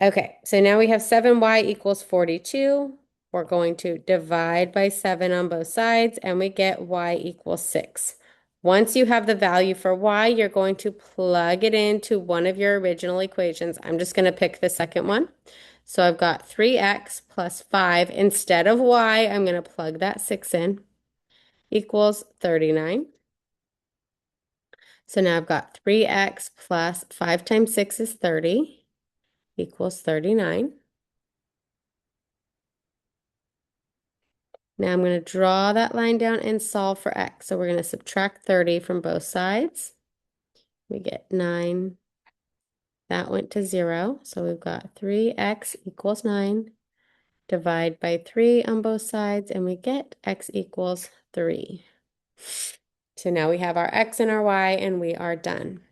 Okay, so now we have 7y equals 42. We're going to divide by 7 on both sides, and we get y equals 6. Once you have the value for y, you're going to plug it into one of your original equations. I'm just going to pick the second one. So I've got 3x plus 5. Instead of y, I'm going to plug that 6 in, equals 39. So now I've got 3x plus 5 times 6 is 30, equals 39. Now I'm going to draw that line down and solve for x. So we're going to subtract 30 from both sides. We get 9. That went to 0. So we've got 3x equals 9. Divide by 3 on both sides, and we get x equals 3. So now we have our x and our y, and we are done.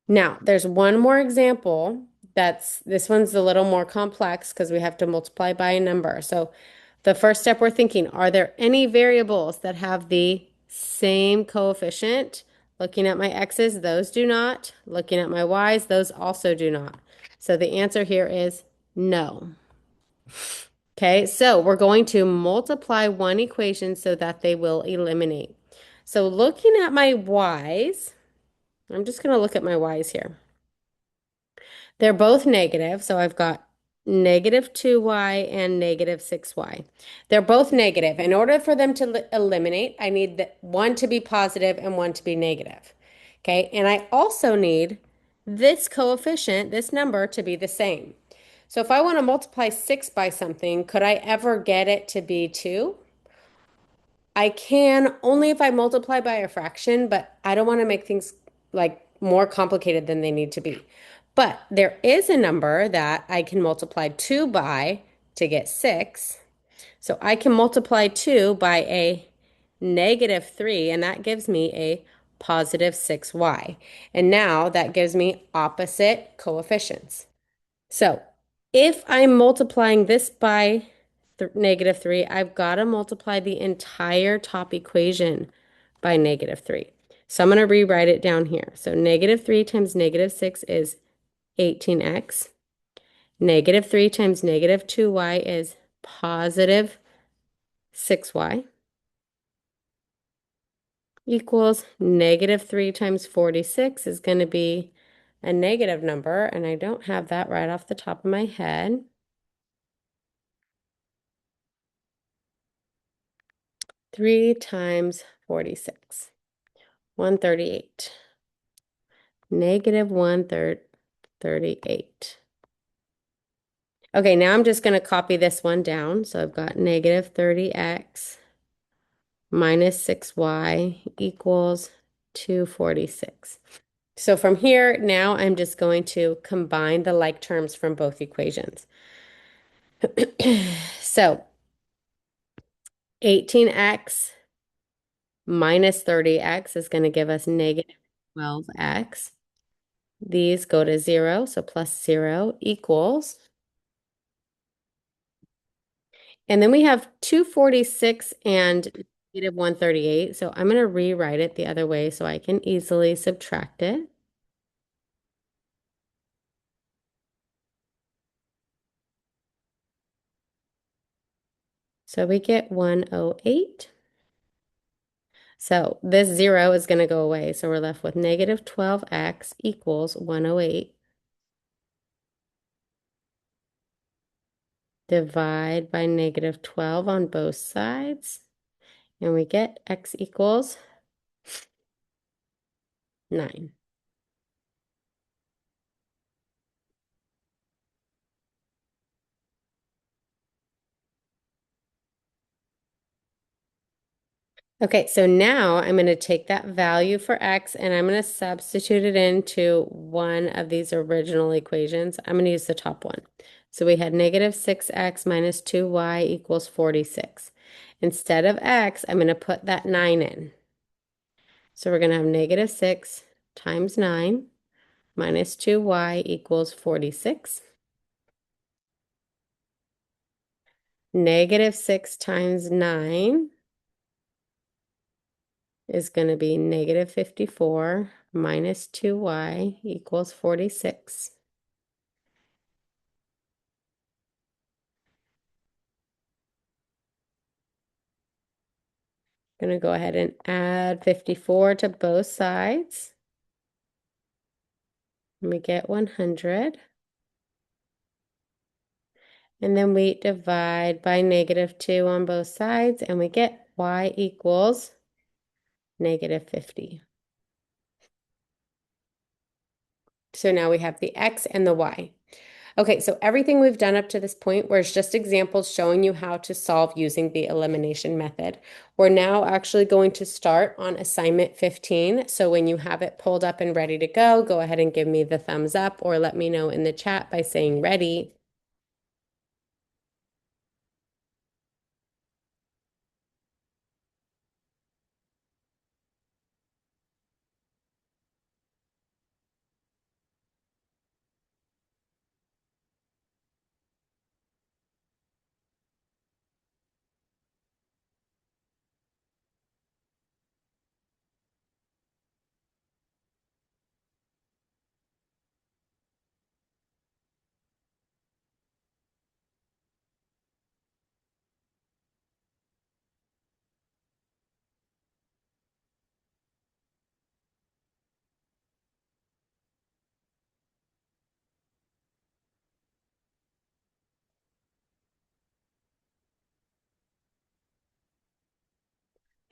Now, there's one more example this one's a little more complex because we have to multiply by a number. So the first step we're thinking, are there any variables that have the same coefficient? Looking at my x's, those do not. Looking at my y's, those also do not. So the answer here is no. Okay, so we're going to multiply one equation so that they will eliminate. So looking at my y's, I'm just going to look at my y's here. They're both negative, so I've got negative 2y and negative 6y. They're both negative. In order for them to eliminate, I need one to be positive and one to be negative. Okay, and I also need this coefficient, this number, to be the same. So if I want to multiply 6 by something, could I ever get it to be 2? I can only if I multiply by a fraction, but I don't want to make things like more complicated than they need to be. But there is a number that I can multiply 2 by to get 6. So I can multiply 2 by a negative 3, and that gives me a positive 6y. And now that gives me opposite coefficients. So if I'm multiplying this by negative 3, I've got to multiply the entire top equation by negative 3. So I'm going to rewrite it down here. So negative 3 times negative 6 is 18x. Negative 3 times negative 2y is positive 6y equals negative 3 times 46 is going to be a negative number, and I don't have that right off the top of my head. 3 times 46, 138. Negative 138. Okay, now I'm just going to copy this one down. So I've got negative 30x minus 6y equals 246. So from here, now I'm just going to combine the like terms from both equations. So 18x minus 30x is going to give us negative 12x. These go to 0, so plus 0 equals. And then we have 246 and negative 138. So I'm going to rewrite it the other way so I can easily subtract it. So we get 108. So this 0 is going to go away. So we're left with negative 12x equals 108. Divide by negative 12 on both sides. And we get x equals 9. Okay, so now I'm going to take that value for x and I'm going to substitute it into one of these original equations. I'm going to use the top one. So we had negative 6x minus 2y equals 46. Instead of x, I'm going to put that 9 in. So we're going to have negative 6 times 9 minus 2y equals 46. Negative 6 times 9 is going to be negative 54 minus 2y equals 46. Gonna go ahead and add 54 to both sides. And we get 100. And then we divide by -2 on both sides, and we get y equals -50. So now we have the x and the y. Okay, so everything we've done up to this point was just examples showing you how to solve using the elimination method. We're now actually going to start on assignment 15. So when you have it pulled up and ready to go ahead and give me the thumbs up or let me know in the chat by saying ready.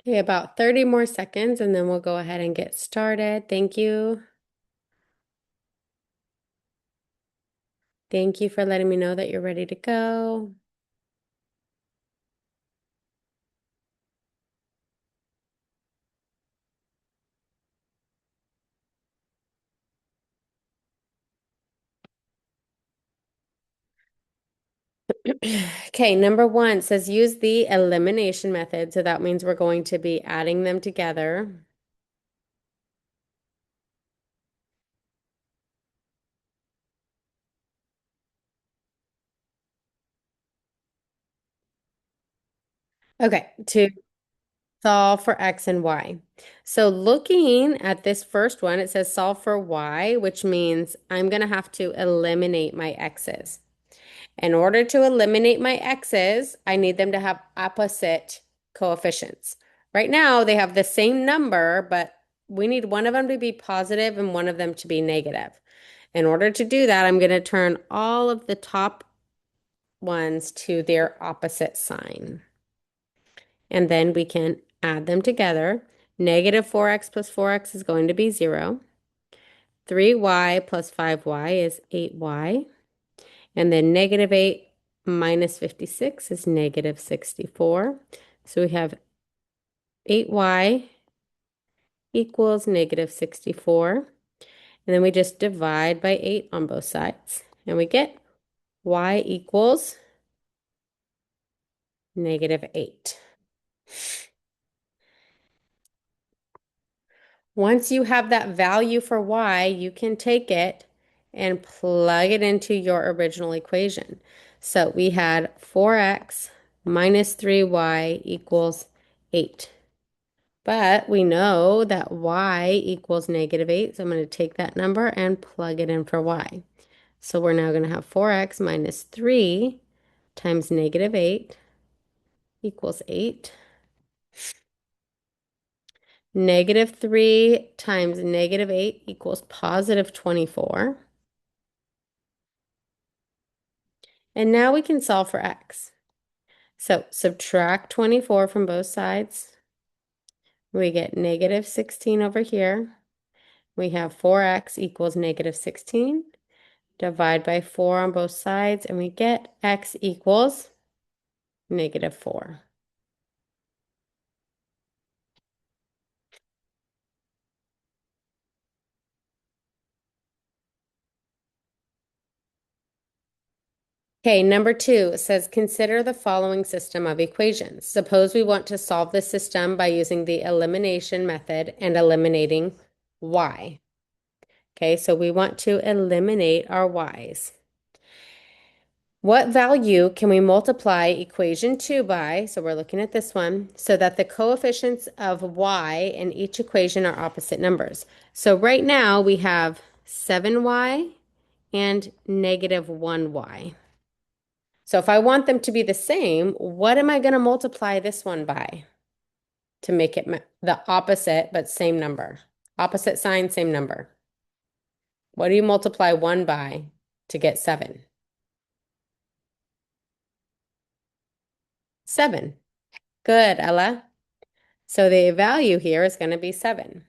Okay, about 30 more seconds and then we'll go ahead and get started. Thank you. Thank you for letting me know that you're ready to go. Okay, number one says use the elimination method. So that means we're going to be adding them together. Okay, to solve for x and y. So looking at this first one, it says solve for y, which means I'm going to have to eliminate my x's. In order to eliminate my x's, I need them to have opposite coefficients. Right now, they have the same number, but we need one of them to be positive and one of them to be negative. In order to do that, I'm going to turn all of the top ones to their opposite sign. And then we can add them together. Negative 4x plus 4x is going to be 0. 3y plus 5y is 8y. And then -8 minus 56 is -64. So we have 8y equals -64. And then we just divide by 8 on both sides. And we get y equals -8. Once you have that value for y, you can take it and plug it into your original equation. So we had 4x minus 3y equals 8. But we know that y equals -8, so I'm going to take that number and plug it in for y. So we're now going to have 4x minus 3 times -8 equals 8. -3 times -8 equals positive 24. And now we can solve for x. So subtract 24 from both sides. We get -16 over here. We have 4x equals -16. Divide by 4 on both sides, and we get x equals -4. Okay, number 2 says consider the following system of equations. Suppose we want to solve this system by using the elimination method and eliminating y. Okay, so we want to eliminate our y's. What value can we multiply equation 2 by, so we're looking at this one, so that the coefficients of y in each equation are opposite numbers? So right now we have 7y and -1y. So if I want them to be the same, what am I going to multiply this one by? to make it the opposite, but same number. Opposite sign, same number. What do you multiply 1 by to get 7? 7. Good, Ella. So the value here is going to be 7.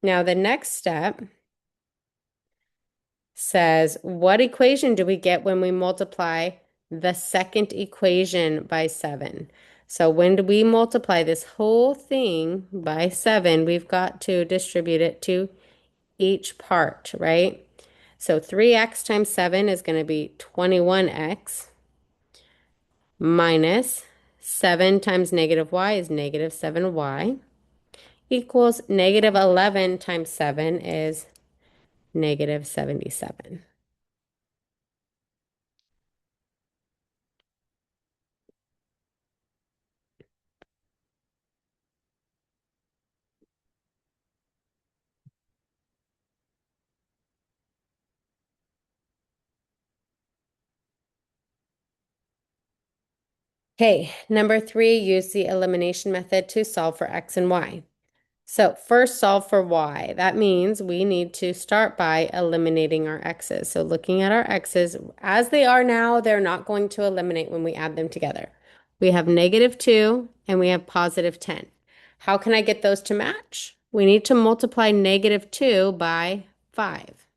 Now the next step says, what equation do we get when we multiply the second equation by 7? So when we multiply this whole thing by 7, we've got to distribute it to each part, right? So 3x times 7 is going to be 21x minus 7 times negative y is negative 7y equals negative 11 times 7 is negative 77. Okay, number 3, use the elimination method to solve for x and y. So first solve for y. That means we need to start by eliminating our x's. So looking at our x's, as they are now, they're not going to eliminate when we add them together. We have negative 2 and we have positive 10. How can I get those to match? We need to multiply negative 2 by 5.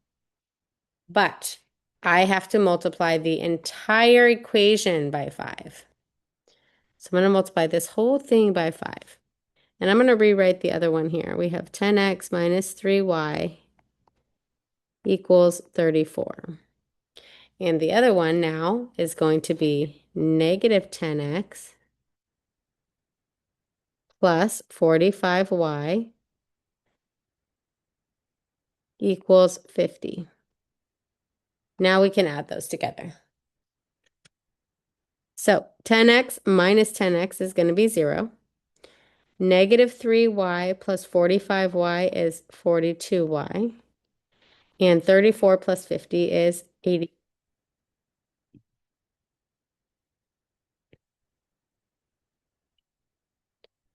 But I have to multiply the entire equation by 5. So I'm going to multiply this whole thing by 5. And I'm going to rewrite the other one here. We have 10x minus 3y equals 34. And the other one now is going to be negative 10x plus 45y equals 50. Now we can add those together. So 10x minus 10x is going to be 0. Negative 3y plus 45y is 42y. And 34 plus 50 is 80.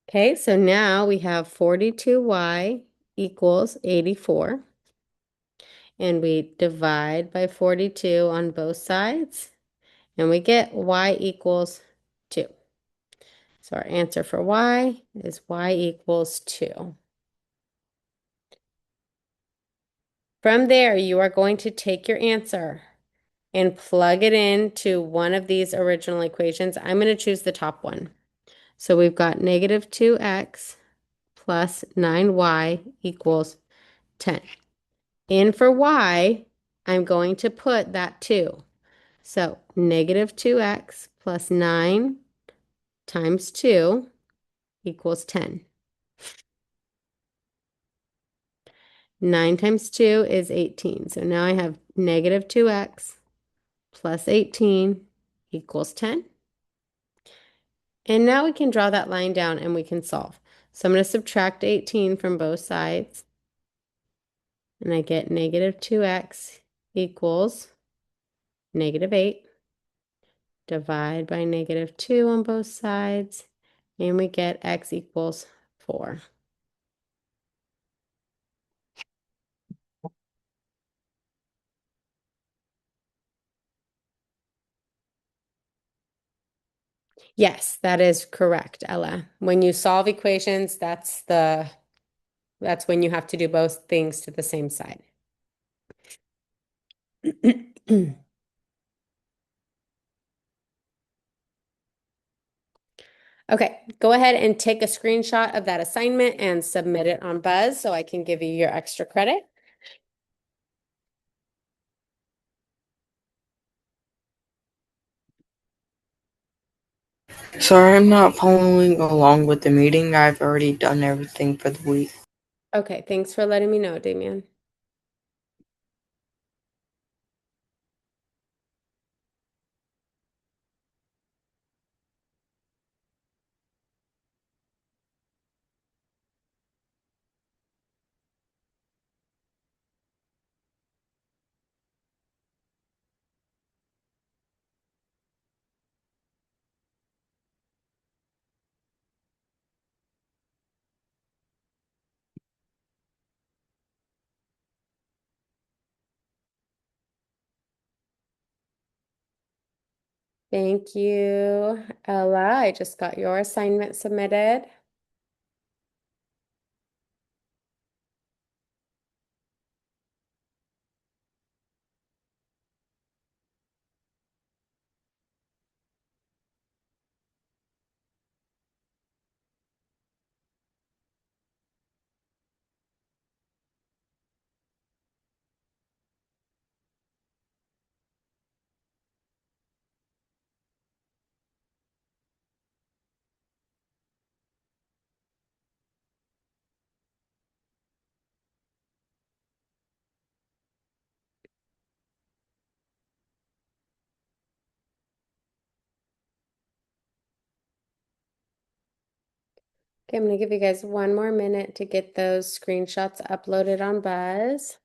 Okay, so now we have 42y equals 84. And we divide by 42 on both sides. And we get y equals 2. So our answer for y is y equals 2. From there, you are going to take your answer and plug it into one of these original equations. I'm going to choose the top one. So we've got negative 2x plus 9y equals 10. And for y, I'm going to put that 2. So negative 2x plus 9 times 2 equals 10. 9 times 2 is 18. So now I have negative 2x plus 18 equals 10. And now we can draw that line down and we can solve. So I'm going to subtract 18 from both sides. And I get negative 2x equals negative 8. Divide by negative 2 on both sides. And we get x equals 4. Yes, that is correct, Ella. When you solve equations, that's when you have to do both things to the same side. Okay, go ahead and take a screenshot of that assignment and submit it on Buzz so I can give you your extra credit. Sorry, I'm not following along with the meeting. I've already done everything for the week. Okay, thanks for letting me know, Damien. Thank you, Ella. I just got your assignment submitted. Okay, I'm gonna give you guys one more minute to get those screenshots uploaded on Buzz.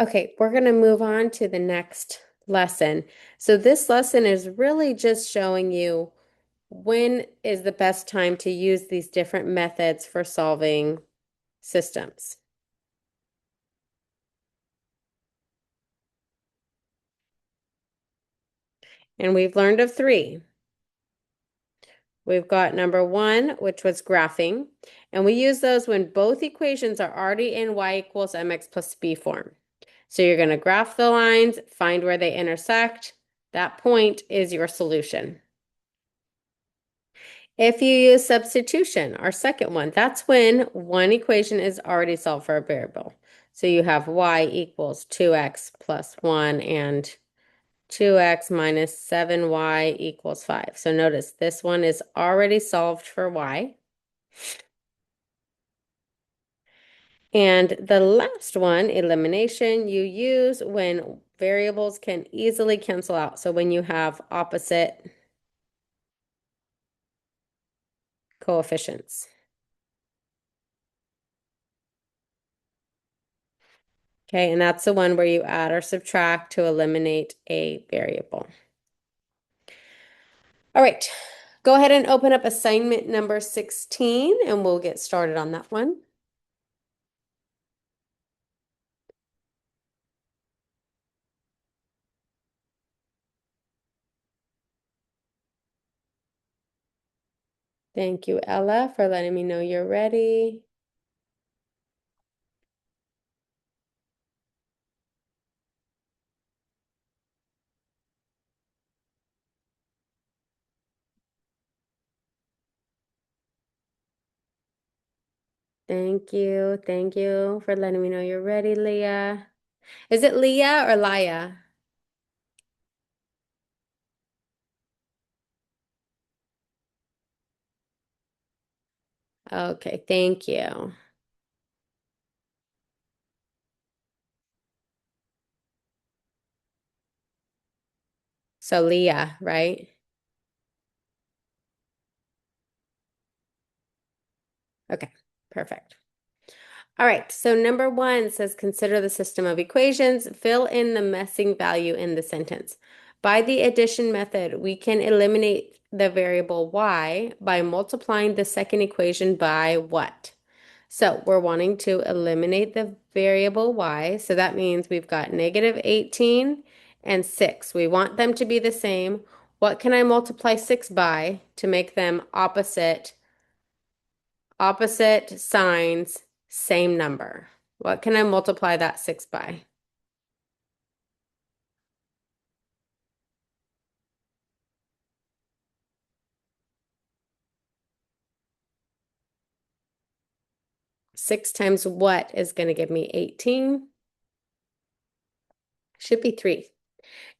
Okay, we're going to move on to the next lesson. So this lesson is really just showing you when is the best time to use these different methods for solving systems. And we've learned of three. We've got number one, which was graphing, and we use those when both equations are already in y equals mx plus b form. So you're going to graph the lines, find where they intersect. That point is your solution. If you use substitution, our second one, that's when one equation is already solved for a variable. So you have y equals 2x plus 1 and 2x minus 7y equals 5. So notice this one is already solved for y. And the last one, elimination, you use when variables can easily cancel out. So when you have opposite coefficients. Okay, and that's the one where you add or subtract to eliminate a variable. All right, go ahead and open up assignment number 16 and we'll get started on that one. Thank you, Ella, for letting me know you're ready. Thank you for letting me know you're ready, Leah. Is it Leah or Laya? Okay, thank you. So Leah, right? Okay, perfect. All right, so number one says consider the system of equations, fill in the missing value in the sentence. By the addition method, we can eliminate the variable y by multiplying the second equation by what? So we're wanting to eliminate the variable y, so that means we've got negative 18 and 6. We want them to be the same. What can I multiply 6 by to make them opposite signs, same number? What can I multiply that 6 by? 6 times what is going to give me 18? Should be 3.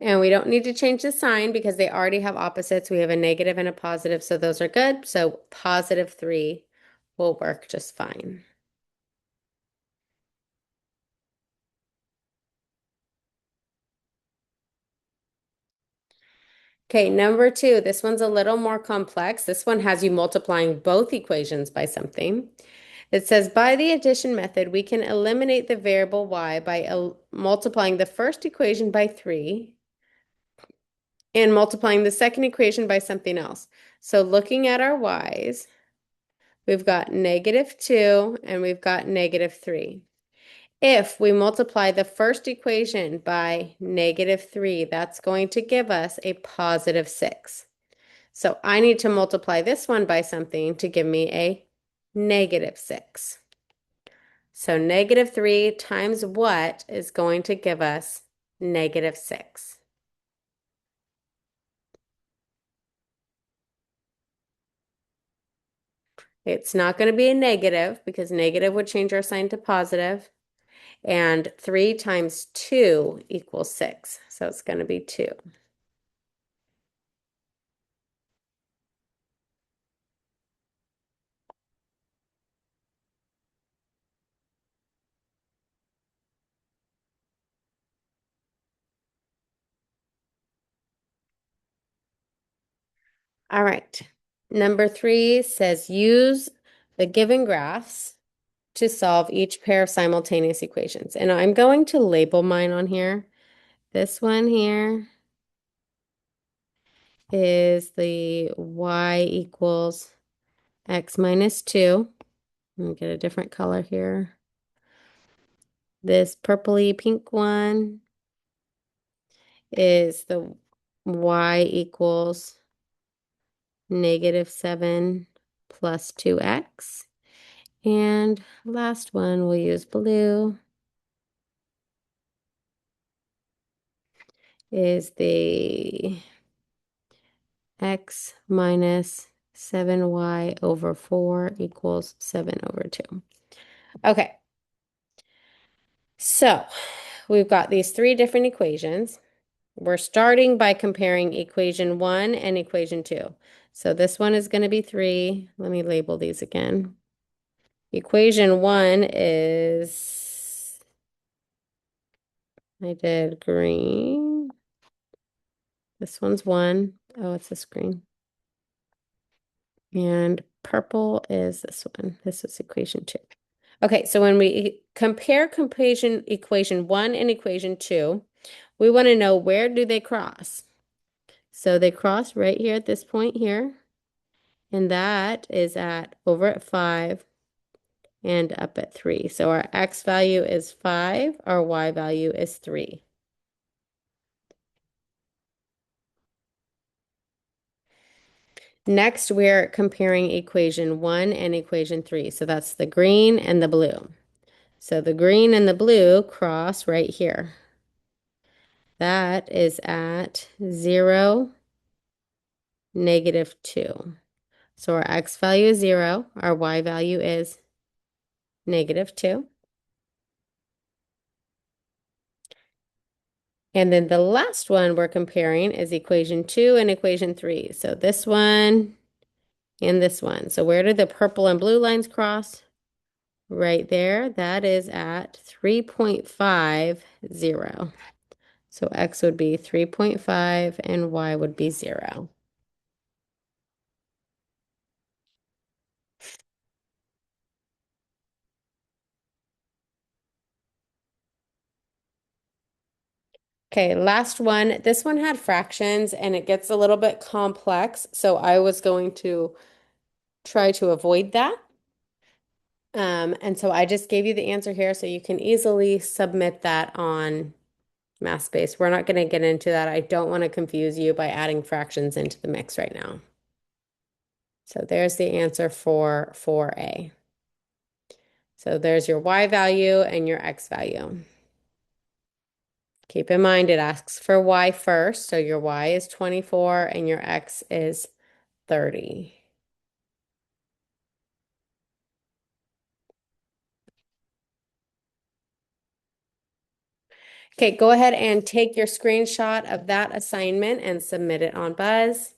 And we don't need to change the sign because they already have opposites. We have a negative and a positive, so those are good. So positive 3 will work just fine. Okay, number two, this one's a little more complex. This one has you multiplying both equations by something. It says by the addition method, we can eliminate the variable y by multiplying the first equation by 3 and multiplying the second equation by something else. So looking at our y's, we've got -2 and we've got -3. If we multiply the first equation by -3, that's going to give us a +6. So I need to multiply this one by something to give me a -6. So -3 times what is going to give us -6? It's not going to be a negative because negative would change our sign to positive. And 3 times 2 equals 6. So it's going to be 2. All right. Number 3 says use the given graphs to solve each pair of simultaneous equations. And I'm going to label mine on here. This one here is the y equals x minus 2. Let me get a different color here. This purpley pink one is the y equals -7 plus 2x. And last one, we'll use blue, is the x minus 7y over 4 equals 7 over 2. Okay, so we've got these three different equations. We're starting by comparing equation 1 and equation 2. So this one is going to be 3. Let me label these again. Equation 1 is, I did green. This one's 1. Oh, it's this green. And purple is this one. This is equation 2. Okay, so when we compare equation 1 and equation 2, we want to know where do they cross. So they cross right here at this point here, and that is at over at 5 and up at 3. So our x value is 5, our y value is 3. Next, we're comparing equation 1 and equation 3. So that's the green and the blue. So the green and the blue cross right here. That is at 0, -2. So our x value is 0, our y value is -2. And then the last one we're comparing is equation 2 and equation 3. So this one and this one. So where do the purple and blue lines cross? Right there. That is at 3.50. So x would be 3.5 and y would be 0. Okay, last one. This one had fractions and it gets a little bit complex, so I was going to try to avoid that. And so I just gave you the answer here so you can easily submit that on MathSpace. We're not going to get into that. I don't want to confuse you by adding fractions into the mix right now. So there's the answer for 4A. So there's your y value and your x value. Keep in mind it asks for y first, so your y is 24 and your x is 30. Okay, go ahead and take your screenshot of that assignment and submit it on Buzz.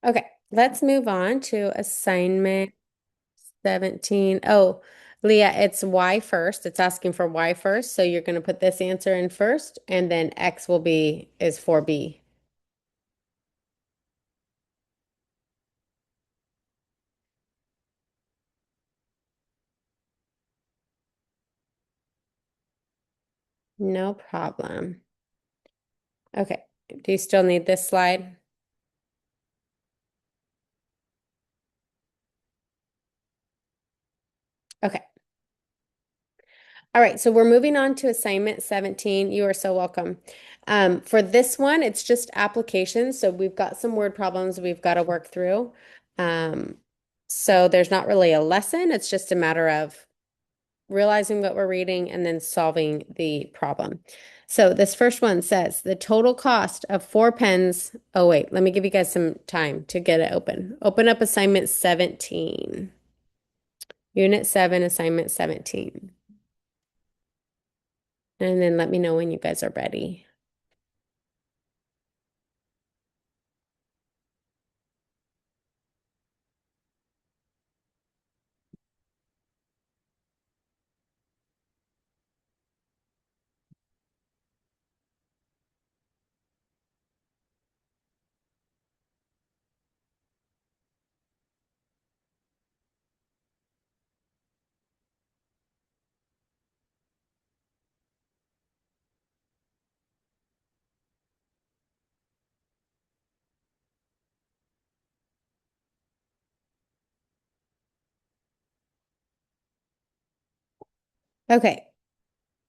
Okay, let's move on to assignment 17. Oh, Leah, it's Y first. It's asking for Y first. So you're going to put this answer in first, and then X will be is for B. No problem. Okay. Do you still need this slide? Okay. All right, so we're moving on to assignment 17. You are so welcome. For this one, it's just applications. So we've got some word problems we've got to work through. Um, so there's not really a lesson. It's just a matter of realizing what we're reading and then solving the problem. So this first one says the total cost of 4 pens. Oh, wait, let me give you guys some time to get it open. Open up assignment 17, unit 7, assignment 17. And then let me know when you guys are ready. Okay,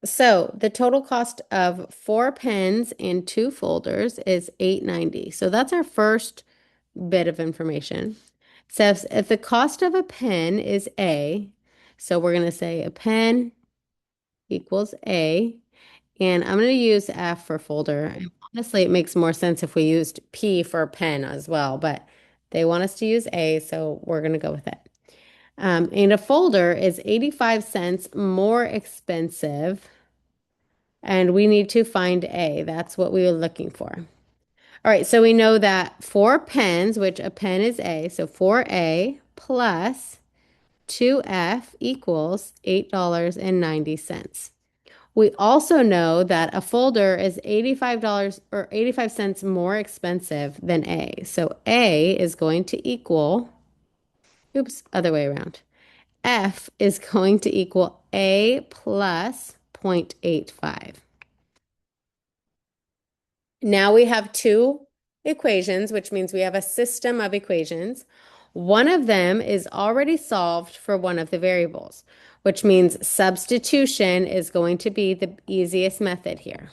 so the total cost of 4 pens and 2 folders is $8.90. So that's our first bit of information. So if the cost of a pen is A, so we're going to say a pen equals A, and I'm going to use F for folder. And honestly, it makes more sense if we used P for pen as well, but they want us to use A, so we're going to go with it. And a folder is 85 cents more expensive, and we need to find A. That's what we were looking for. All right, so we know that 4 pens, which a pen is A, so 4A plus 2F equals $8.90. We also know that a folder is $85 or 85 cents more expensive than A. So A is going to equal, oops, other way around. F is going to equal A plus 0.85. Now we have two equations, which means we have a system of equations. One of them is already solved for one of the variables, which means substitution is going to be the easiest method here.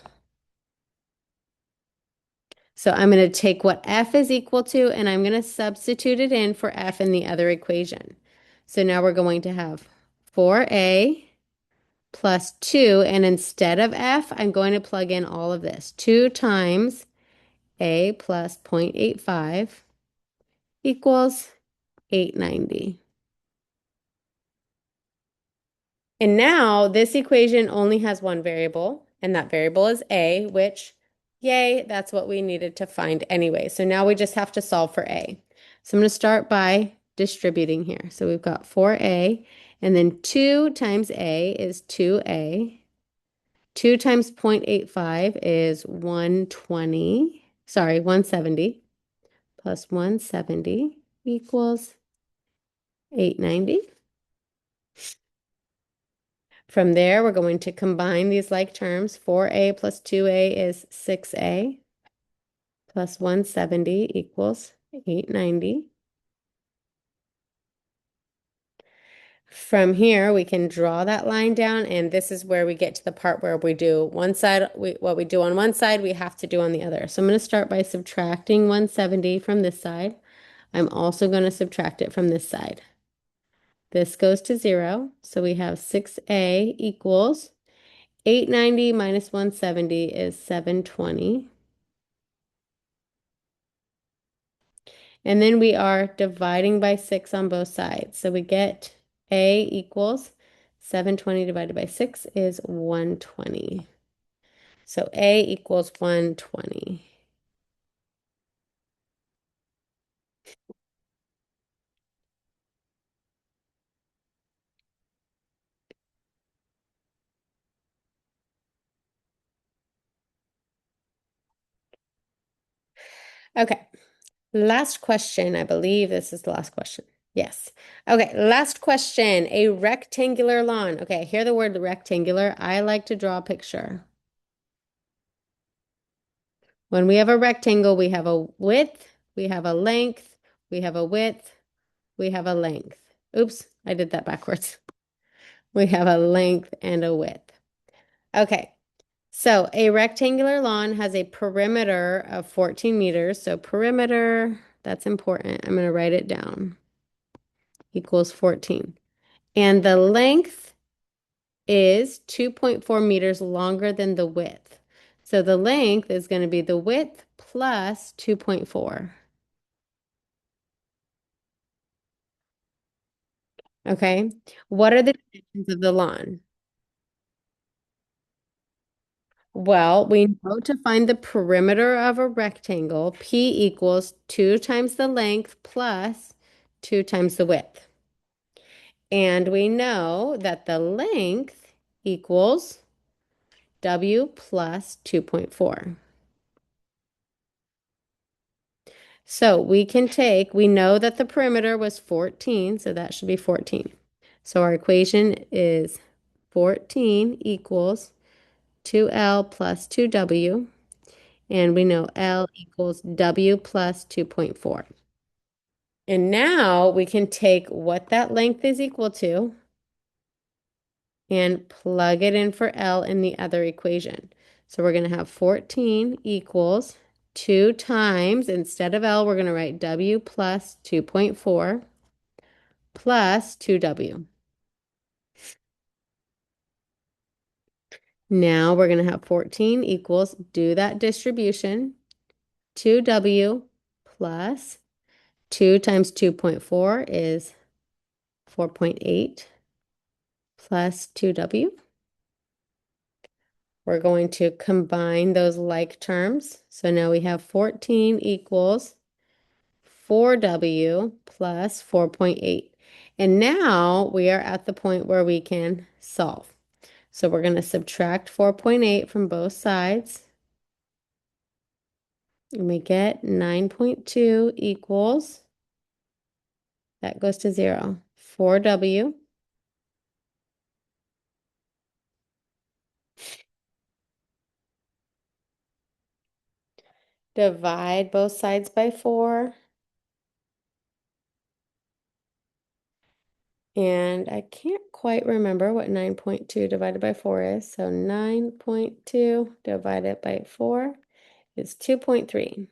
So I'm going to take what F is equal to, and I'm going to substitute it in for F in the other equation. So now we're going to have 4A plus 2, and instead of F, I'm going to plug in all of this. 2 times A plus 0.85 equals 890. And now this equation only has one variable, and that variable is A, which, yay, that's what we needed to find anyway. So now we just have to solve for A. So I'm going to start by distributing here. So we've got 4A, and then 2 times A is 2A. 2 times 0.85 is 120, sorry, 170, plus 170 equals 890. From there, we're going to combine these like terms. 4A plus 2A is 6A, plus 170 equals 890. From here, we can draw that line down, and this is where we get to the part where we do one side, what we do on one side, we have to do on the other. So I'm going to start by subtracting 170 from this side. I'm also going to subtract it from this side. This goes to 0, so we have 6A equals 890 minus 170 is 720. And then we are dividing by 6 on both sides. So we get A equals 720 divided by 6 is 120. So A equals 120. Okay. Last question. I believe this is the last question. Yes. Okay. Last question. A rectangular lawn. Okay. I hear the word rectangular. I like to draw a picture. When we have a rectangle, we have a width, we have a length, we have a width, we have a length. Oops, I did that backwards. We have a length and a width. Okay, so a rectangular lawn has a perimeter of 14 meters. So perimeter, that's important. I'm going to write it down, equals 14. And the length is 2.4 meters longer than the width. So the length is going to be the width plus 2.4. Okay. What are the dimensions of the lawn? Well, we know to find the perimeter of a rectangle, P equals 2 times the length plus 2 times the width. And we know that the length equals W plus 2.4. So we know that the perimeter was 14, so that should be 14. So our equation is 14 equals 2L plus 2W. And we know L equals W plus 2.4. And now we can take what that length is equal to and plug it in for L in the other equation. So we're going to have 14 equals 2 times, instead of L, we're going to write W plus 2.4 plus 2W. Now we're going to have 14 equals, do that distribution, 2W plus 2 times 2.4 is 4.8 plus 2W. We're going to combine those like terms. So now we have 14 equals 4W plus 4.8. And now we are at the point where we can solve. So we're going to subtract 4.8 from both sides. And we get 9.2 equals, that goes to 0, 4W. Divide both sides by 4. And I can't quite remember what 9.2 divided by 4 is. So 9.2 divided by 4 is 2.3.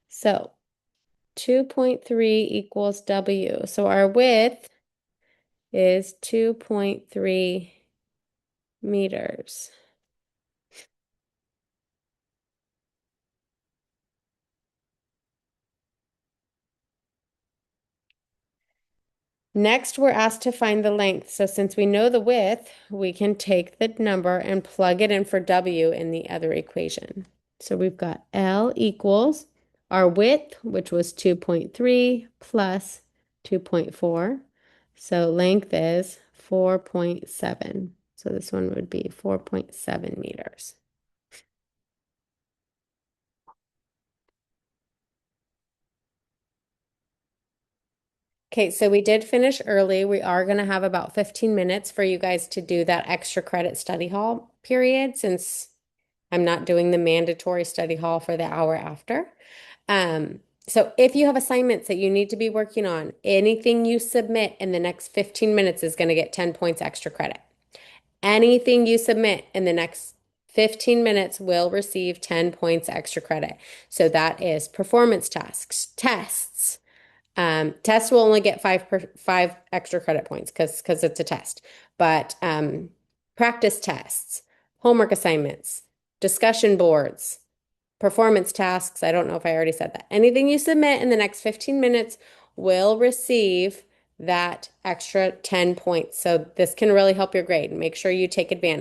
So 2.3 equals W. So our width is 2.3 meters. Next, we're asked to find the length. So since we know the width, we can take the number and plug it in for W in the other equation. So we've got L equals our width, which was 2.3 plus 2.4. So length is 4.7. So this one would be 4.7 meters. Okay, so we did finish early. We are going to have about 15 minutes for you guys to do that extra credit study hall period since I'm not doing the mandatory study hall for the hour after. So if you have assignments that you need to be working on, anything you submit in the next 15 minutes is going to get 10 points extra credit. Anything you submit in the next 15 minutes will receive 10 points extra credit. So that is performance tasks, tests. Tests will only get five extra credit points because it's a test. But practice tests, homework assignments, discussion boards, performance tasks. I don't know if I already said that. Anything you submit in the next 15 minutes will receive that extra 10 points. So this can really help your grade. Make sure you take advantage.